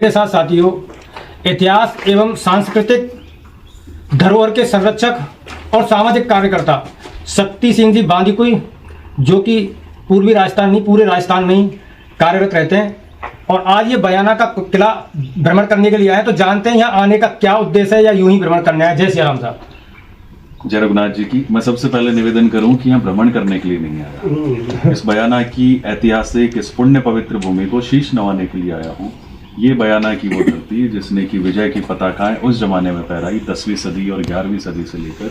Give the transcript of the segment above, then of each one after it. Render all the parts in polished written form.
के साथ साथियों, इतिहास एवं सांस्कृतिक धरोहर के संरक्षक और सामाजिक कार्यकर्ता शक्ति सिंह जी बांदीकुई, जो कि पूर्वी राजस्थान नहीं पूरे राजस्थान में ही कार्यरत रहते हैं, और आज ये बयाना का किला भ्रमण करने के लिए आए। तो जानते हैं यहाँ आने का क्या उद्देश्य है या यूं ही भ्रमण करने आए। जय श्री राम साहब। जय रघुनाथ जी की। मैं सबसे पहले निवेदन करूं कि यहाँ भ्रमण करने के लिए नहीं आया, इस बयाना की ऐतिहासिक इस पुण्य पवित्र भूमि को शीश नवाने के लिए आया हूँ। ये बयाना की वो धरती जिसने की विजय की पताकाएं उस जमाने में फहराई 10वीं सदी और 11वीं सदी से लेकर,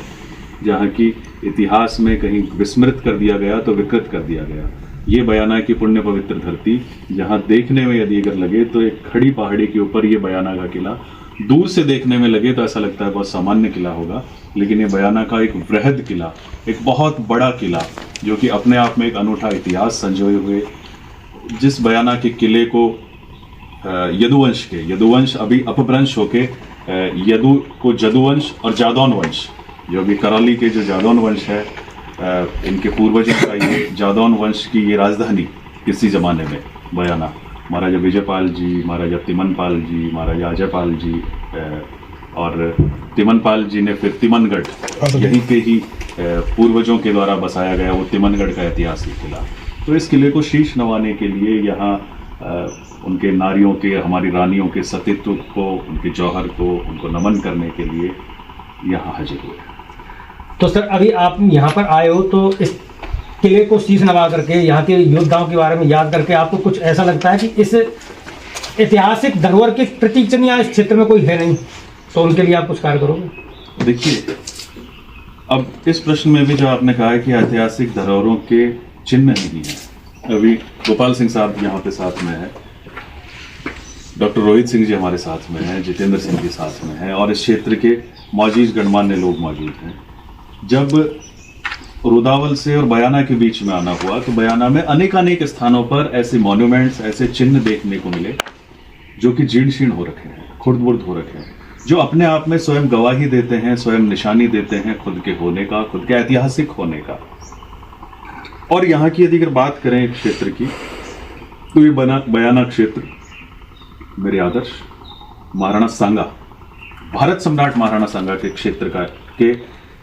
जहाँ की इतिहास में कहीं विस्मृत कर दिया गया तो विकृत कर दिया गया। ये बयाना की पुण्य पवित्र धरती, जहाँ देखने में यदि अगर लगे तो एक खड़ी पहाड़ी के ऊपर ये बयाना का किला, दूर से देखने में लगे तो ऐसा लगता है बहुत सामान्य किला होगा, लेकिन ये बयाना का एक वृहद किला, एक बहुत बड़ा किला जो कि अपने आप में एक अनूठा इतिहास संजोए हुए, जिस बयाना के किले को यदुवंश अभी अपभ्रंश होके यदु को जदुवंश और जादौन वंश, जो अभी कराली के जो जादौन वंश है, इनके पूर्वजों का ये जादौन वंश की ये राजधानी किसी जमाने में बयाना, महाराजा विजयपाल जी, महाराजा तिमनपाल जी, महाराजा अजयपाल जी, और तिमनपाल जी ने फिर तिमनगढ़, यहीं के ही पूर्वजों के द्वारा बसाया गया वो तिमनगढ़ का ऐतिहासिक किला। तो इस किले को शीश नवाने के लिए यहाँ उनके नारियों के, हमारी रानियों के सतीत्व को, उनके जौहर को, उनको नमन करने के लिए यहाँ हाजिर हुए। तो सर, अभी आप यहाँ पर आए हो तो इस किले को शीश नवा करके, यहाँ के योद्धाओं के बारे में याद करके, आपको कुछ ऐसा लगता है कि इस ऐतिहासिक धरोहर के प्रतीक चिन्ह यहाँ इस क्षेत्र में कोई है नहीं, तो उनके लिए आप कुछ कार्य करोगे? देखिए, अब इस प्रश्न में भी जो आपने कहा है कि ऐतिहासिक धरोहरों के चिन्ह नहीं है, अभी गोपाल सिंह साहब यहाँ पे साथ में है, डॉक्टर रोहित सिंह जी हमारे साथ में हैं, जितेंद्र सिंह जी साथ में हैं, और इस क्षेत्र के मौजूद गणमान्य लोग मौजूद हैं। जब रुदावल से और बयाना के बीच में आना हुआ तो बयाना में अनेकानेक स्थानों पर ऐसे मॉन्यूमेंट्स, ऐसे चिन्ह देखने को मिले जो कि जीर्ण शीर्ण हो रखे हैं, खुर्द-बुर्द हो रखे हैं, जो अपने आप में स्वयं गवाही देते हैं, स्वयं निशानी देते हैं खुद के होने का, खुद के ऐतिहासिक होने का। और यहाँ की यदि अगर बात करें क्षेत्र की, तो ये बयाना क्षेत्र मेरे आदर्श महाराणा सांगा, भारत सम्राट महाराणा सांगा के क्षेत्र का के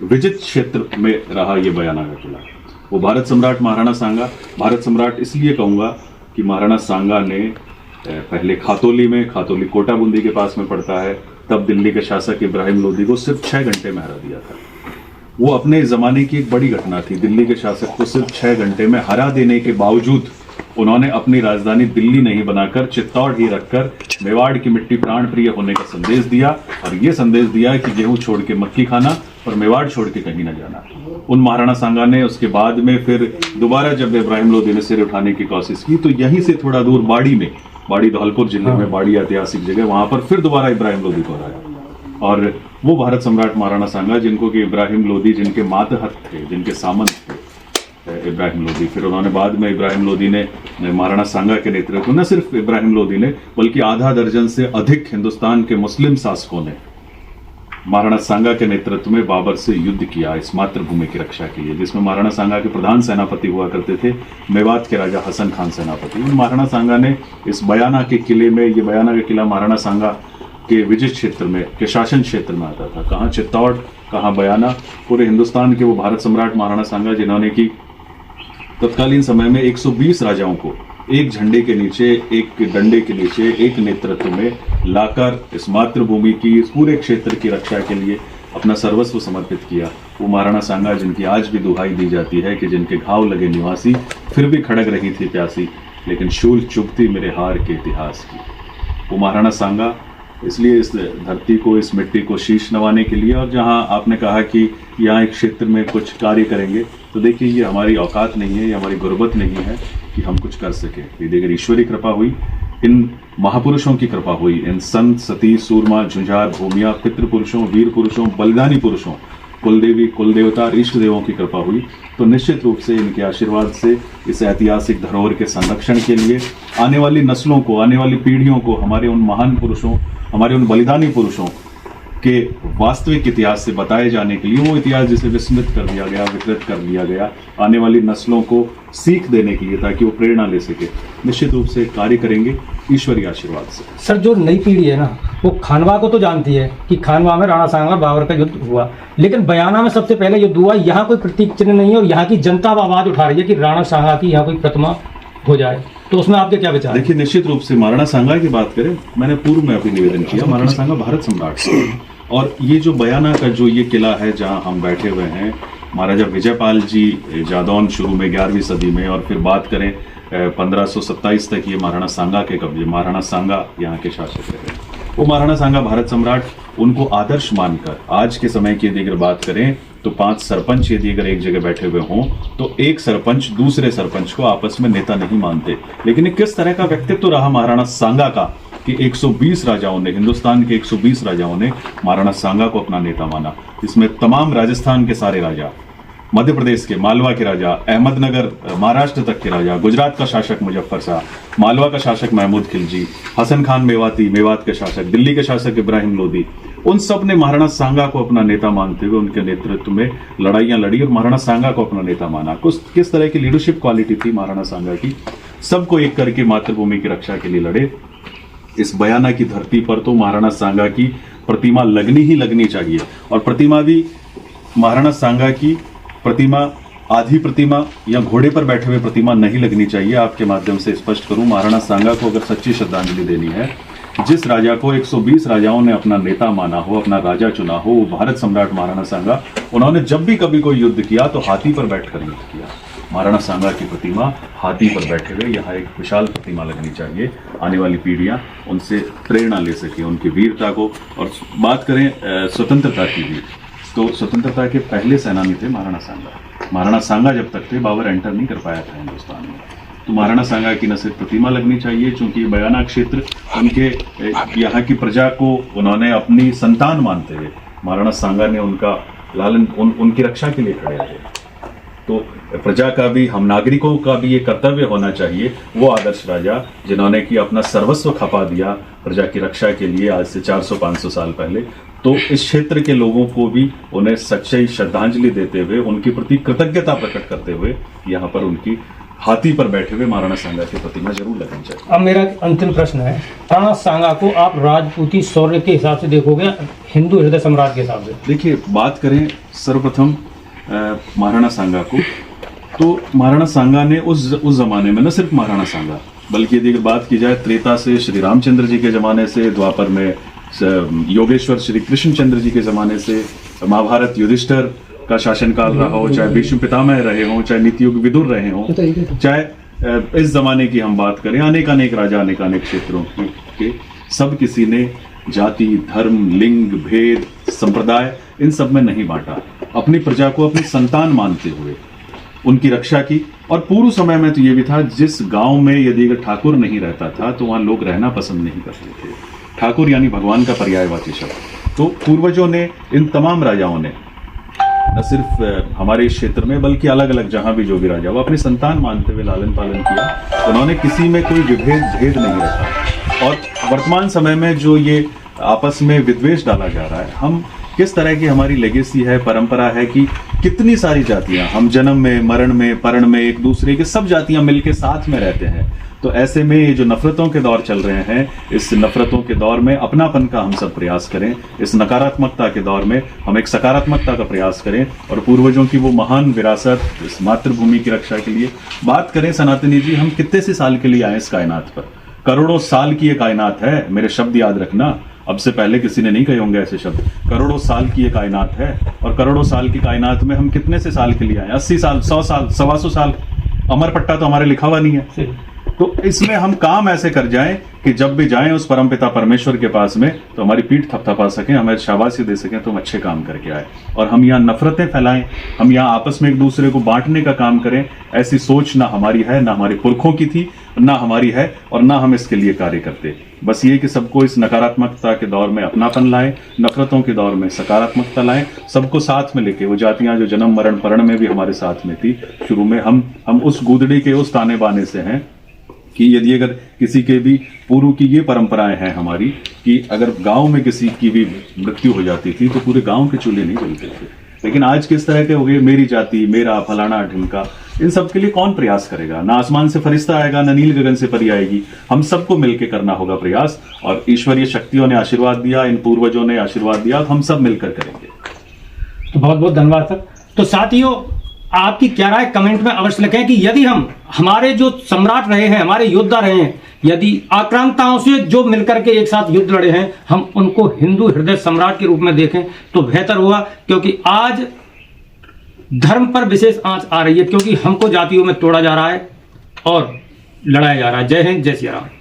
विजित क्षेत्र में रहा ये बयाना का किला। वो भारत सम्राट महाराणा सांगा, भारत सम्राट इसलिए कहूँगा कि महाराणा सांगा ने पहले खातोली कोटा बूंदी के पास में पड़ता है, तब दिल्ली के शासक इब्राहिम लोदी को सिर्फ 6 घंटे में हरा दिया था। वो अपने ज़माने की एक बड़ी घटना थी। दिल्ली के शासक को सिर्फ 6 घंटे में हरा देने के बावजूद उन्होंने अपनी राजधानी दिल्ली नहीं बनाकर चित्तौड़ ही रखकर मेवाड़ की मिट्टी प्राण प्रिय होने का संदेश दिया, और ये संदेश दिया कि गेहूं छोड़ के मक्की खाना और मेवाड़ छोड़ के कहीं न जाना। उन महाराणा सांगा ने उसके बाद में फिर दोबारा जब इब्राहिम लोदी ने सिर उठाने की कोशिश की, तो यहीं से थोड़ा दूर बाड़ी धौलपुर जिले में बाड़ी ऐतिहासिक जगह, वहां पर फिर दोबारा इब्राहिम लोदी को हराया। और वो भारत सम्राट महाराणा सांगा जिनको कि इब्राहिम लोदी, जिनके मातहत थे, जिनके सामंत थे इब्राहिम लोदी, फिर उन्होंने बाद में इब्राहिम लोदी ने महाराणा सांगा के नेतृत्व, न सिर्फ इब्राहिम लोदी ने बल्कि आधा दर्जन से अधिक हिंदुस्तान के मुस्लिम शासकों ने महाराणा सांगा के नेतृत्व में बाबर से युद्ध किया इस मातृभूमि की रक्षा के लिए, जिसमें महाराणा सांगा के प्रधान सेनापति हुआ करते थे मेवात के राजा हसन खान सेनापति। उन महाराणा सांगा ने इस बयाना के किले में, ये बयाना का किला महाराणा सांगा के विजित क्षेत्र में, के शासन क्षेत्र में आता था। कहाँ चित्तौड़, कहाँ बयाना, पूरे हिंदुस्तान के वो भारत सम्राट महाराणा सांगा जिन्होंने की तत्कालीन समय में 120 राजाओं को एक झंडे के नीचे, एक डंडे के नीचे, एक नेतृत्व में लाकर इस मातृभूमि की, इस पूरे क्षेत्र की रक्षा के लिए अपना सर्वस्व समर्पित किया। वो महाराणा सांगा जिनकी आज भी दुहाई दी जाती है कि जिनके घाव लगे निवासी, फिर भी खड़ग रही थी प्यासी, लेकिन शूल चुभती मेरे हार के इतिहास की। वो महाराणा सांगा इसलिए इस धरती को, इस मिट्टी को शीश नवाने के लिए, और जहां आपने कहा कि यहाँ एक क्षेत्र में कुछ कार्य करेंगे, तो देखिए ये हमारी औकात नहीं है, ये हमारी गुर्बत नहीं है कि हम कुछ कर सके। यदि अगर ईश्वरी कृपा हुई, इन महापुरुषों की कृपा हुई, इन संत, सती, सूरमा, झुंझार, भूमिया, पितृपुरुषों, वीर पुरुषों, बलिदानी पुरुषों, कुलदेवी, कुलदेवता, इष्ट देवों की कृपा हुई, तो निश्चित रूप से इनके आशीर्वाद से इस ऐतिहासिक धरोहर के संरक्षण के लिए आने वाली नस्लों को, आने वाली पीढ़ियों को, हमारे उन महान पुरुषों, हमारे उन बलिदानी पुरुषों के वास्तविक इतिहास से बताए जाने के लिए, वो इतिहास जिसे विस्मृत कर दिया गया, विकृत कर दिया गया, आने वाली नस्लों को सीख देने के लिए, ताकि वो प्रेरणा ले सके, निश्चित रूप से कार्य करेंगे ईश्वरीय आशीर्वाद से। सर, जो नई पीढ़ी है ना, वो खानवा को तो जानती है कि खानवा में राणा सांगा बाबर का युद्ध हुआ, लेकिन बयाना में सबसे पहले युद्ध हुआ। यहाँ कोई प्रतीक चिन्ह नहीं है और यहाँ की जनता आवाज उठा रही है कि राणा सांगा की यहाँ कोई प्रतिमा हो जाए, तो उसमें आपके क्या विचार? देखिए, निश्चित रूप से महाराणा सांगा की बात करें, मैंने पूर्व में अभी निवेदन किया, महाराणा सांगा भारत सम्राट थे। और ये जो बयाना का जो ये किला है जहाँ हम बैठे हुए हैं, महाराजा विजयपाल जी जादौन शुरू में 11वीं सदी में, और फिर बात करें 1527 तक ये महाराणा सांगा के कब्जे, महाराणा सांगा यहाँ के शासक रहे। वो महाराणा सांगा भारत सम्राट, उनको आदर्श मानकर आज के समय की यदि अगर बात करें तो 5 सरपंच यदि अगर एक जगह बैठे हुए हों तो एक सरपंच दूसरे सरपंच को आपस में नेता नहीं मानते। लेकिन ये किस तरह का व्यक्तित्व रहा महाराणा सांगा का कि 120 राजाओं ने, हिंदुस्तान के 120 राजाओं ने महाराणा सांगा को अपना नेता माना। इसमें तमाम राजस्थान के सारे राजा, मध्य प्रदेश के मालवा के राजा, अहमदनगर महाराष्ट्र तक के राजा, गुजरात का शासक मुजफ्फर शाह, मालवा का शासक महमूद खिलजी, हसन खान मेवाती मेवात के शासक, दिल्ली के शासक इब्राहिम लोदी, उन सब ने महाराणा सांगा को अपना नेता मानते हुए उनके नेतृत्व में लड़ाइयां लड़ी और महाराणा सांगा को अपना नेता माना। किस तरह की लीडरशिप क्वालिटी थी महाराणा सांगा की, सबको एक करके मातृभूमि की रक्षा के लिए लड़े। इस बयाना की धरती पर तो महाराणा सांगा की प्रतिमा लगनी ही लगनी चाहिए, और प्रतिमा भी महाराणा सांगा की प्रतिमा, आधी प्रतिमा या घोड़े पर बैठे हुए प्रतिमा नहीं लगनी चाहिए। आपके माध्यम से स्पष्ट करूं, महाराणा सांगा को अगर सच्ची श्रद्धांजलि देनी है, जिस राजा को 120 राजाओं ने अपना नेता माना हो, अपना राजा चुना हो, वो भारत सम्राट महाराणा सांगा, उन्होंने जब भी कभी कोई युद्ध किया तो हाथी पर बैठकर युद्ध किया। महाराणा सांगा की प्रतिमा हाथी पर बैठे हुए यहाँ एक विशाल प्रतिमा लगनी चाहिए, आने वाली पीढ़ियां उनसे प्रेरणा ले सके, उनकी वीरता को। और बात करें स्वतंत्रता की भी, तो स्वतंत्रता के पहले सेनानी थे महाराणा सांगा। महाराणा सांगा जब तक थे, बाबर एंटर नहीं कर पाया था हिंदुस्तान में। तो महाराणा सांगा की न सिर्फ प्रतिमा लगनी चाहिए, चूंकि बयाना क्षेत्र उनके यहाँ की प्रजा को उन्होंने अपनी संतान मानते हुए महाराणा सांगा ने उनका लालन, उनकी रक्षा के लिए खड़े रहे। तो प्रजा का भी, हम नागरिकों का भी ये कर्तव्य होना चाहिए, वो आदर्श राजा जिन्होंने कि अपना सर्वस्व खपा दिया प्रजा की रक्षा के लिए आज से 400-500 साल पहले। तो इस क्षेत्र के लोगों को भी उन्हें सच्ची श्रद्धांजलि देते हुए, उनके प्रति कृतज्ञता प्रकट करते हुए यहाँ पर उनकी हाथी पर बैठे हुए महाराणा सांगा की प्रतिमा जरूर लगनी चाहिए। अब मेरा अंतिम प्रश्न है, राणा सांगा को आप राजपूती शौर्य के हिसाब से देखोगे, हिंदू हृदय सम्राट के हिसाब से? देखिए, बात करें सर्वप्रथम महाराणा सांगा को, तो महाराणा सांगा ने उस जमाने में, न सिर्फ महाराणा सांगा बल्कि यदि बात की जाए त्रेता से श्री रामचंद्र जी के जमाने से, द्वापर में योगेश्वर श्री कृष्णचंद्र जी के जमाने से, महाभारत युधिष्ठिर का शासनकाल रहा हो, चाहे भीष्म पितामह रहे हों, चाहे नीतियुग विदुर रहे हों, चाहे इस जमाने की हम बात करें, अनेक राजा अनेक क्षेत्रों के, सब किसी ने जाति, धर्म, लिंग, भेद, संप्रदाय, इन सब में नहीं बांटा। अपनी प्रजा को अपनी संतान मानते हुए उनकी रक्षा की। और पूर्व समय में तो ये भी था, जिस गांव में यदि अगर ठाकुर नहीं रहता था तो वहां लोग रहना पसंद नहीं करते थे। ठाकुर यानी भगवान का पर्यायवाची शब्द। तो पूर्वजों ने, इन तमाम राजाओं ने, न सिर्फ हमारे इस क्षेत्र में बल्कि अलग अलग जहां भी जो भी राजा, वो अपनी संतान मानते हुए लालन पालन किया। उन्होंने किसी में कोई भेद नहीं रखा। और वर्तमान समय में जो ये आपस में विद्वेष डाला जा रहा है, हम किस तरह की हमारी लेगेसी है, परंपरा है कि कितनी सारी जातियां, हम जन्म में, मरण में, परण में एक दूसरे के सब जातियां मिलके साथ में रहते हैं। तो ऐसे में ये जो नफरतों के दौर चल रहे हैं, इस नफरतों के दौर में अपनापन का हम सब प्रयास करें। इस नकारात्मकता के दौर में हम एक सकारात्मकता का प्रयास करें और पूर्वजों की वो महान विरासत, इस मातृभूमि की रक्षा के लिए बात करें। सनातनी जी, हम कितने से साल के लिए आए इस कायनात पर? करोड़ों साल की ये कायनात है। मेरे शब्द याद रखना, अब से पहले किसी ने नहीं कहे होंगे ऐसे शब्द। करोड़ों साल की ये कायनात है, और करोड़ों साल की कायनात में हम कितने से साल के लिए आए? 80 साल, 100 साल, 125 साल। अमर पट्टा तो हमारे लिखा हुआ नहीं है। तो इसमें हम काम ऐसे कर जाएं कि जब भी जाएं उस परमपिता परमेश्वर के पास में, तो हमारी पीठ थपथपा सकें, हमें शाबाशी दे सकें, तो हम अच्छे काम करके आए। और हम यहाँ नफरतें फैलाएं, हम यहाँ आपस में एक दूसरे को बांटने का काम करें, ऐसी सोच ना हमारी है, ना हमारे पुरखों की थी, ना हमारी है, और ना हम इसके लिए कार्य करते। बस ये कि सबको इस नकारात्मकता के दौर में अपनापन लाएं, नफरतों के दौर में सकारात्मकता लाएं, सबको साथ में लेके। वो जातियां जो जन्म मरण परण में भी हमारे साथ में थी शुरू में, हम उस गूदड़ी के उस ताने बाने से हैं कि यदि अगर किसी के भी पूर्व की ये परंपराएं हैं हमारी कि अगर गांव में किसी की भी मृत्यु हो जाती थी तो पूरे गांव के चूल्हे नहीं जलते थे, लेकिन आज किस तरह के हो गए, मेरी जाति, मेरा फलाना ढिमका, इन सब के लिए कौन प्रयास करेगा? ना आसमान से फरिश्ता आएगा, ना नील गगन से परी आएगी, हम सबको मिलकर करना होगा प्रयास। और ईश्वरीय शक्तियों ने आशीर्वाद दिया, इन पूर्वजों ने आशीर्वाद दिया, तो हम सब मिलकर करेंगे। तो बहुत बहुत धन्यवाद सर। तो साथियों, आपकी क्या राय कमेंट में अवश्य लिखें कि यदि हम हमारे जो सम्राट रहे हैं, हमारे योद्धा रहे हैं, यदि आक्रांताओं से जो मिलकर के एक साथ युद्ध लड़े हैं, हम उनको हिंदू हृदय सम्राट के रूप में देखें तो बेहतर हुआ, क्योंकि आज धर्म पर विशेष आंच आ रही है, क्योंकि हमको जातियों में तोड़ा जा रहा है और लड़ाया जा रहा है। जय हिंद, जय श्री राम।